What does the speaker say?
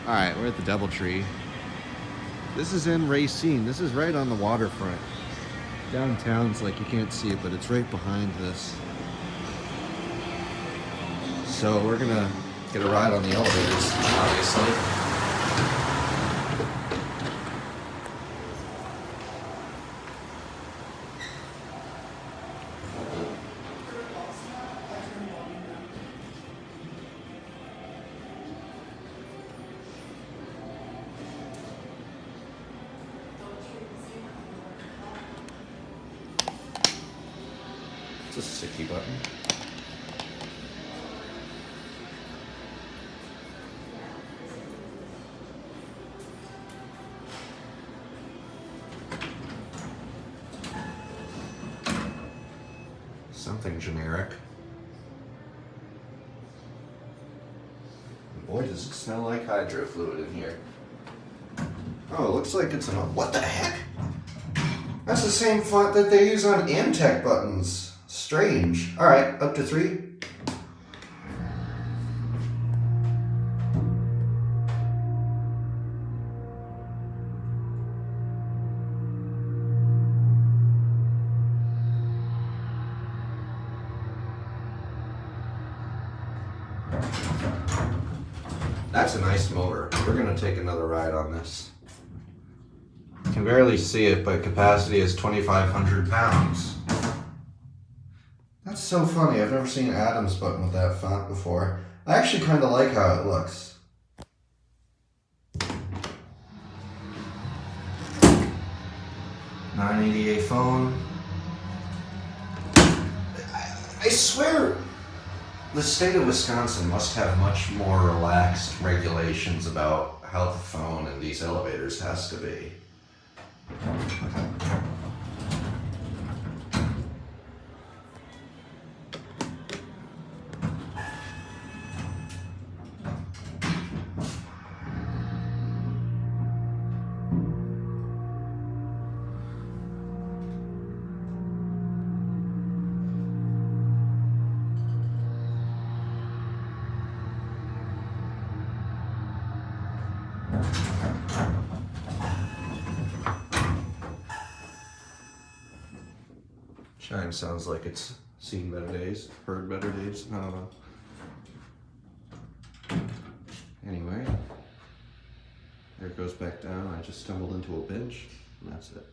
Alright, we're at the DoubleTree. This is in Racine. This is right on the waterfront. Downtown's like you can't see it, but it's right behind this. So we're gonna get a ride on the elevators, obviously. It's a sticky button. Something generic. Boy, does it smell like hydro fluid in here. Oh, it looks like it's what the heck? That's the same font that they use on Alltech buttons. Strange. Alright, up to 3. That's a nice motor. We're gonna take another ride on this. You can barely see it, but capacity is 2,500 pounds. That's so funny. I've never seen Adam's button with that font before. I actually kind of like how it looks. $988 phone. I swear the state of Wisconsin must have much more relaxed regulations about how the phone in these elevators has to be. Chime sounds like it's seen better days, heard better days, I don't know. Anyway, there it goes back down. I just stumbled into a bench, and that's it.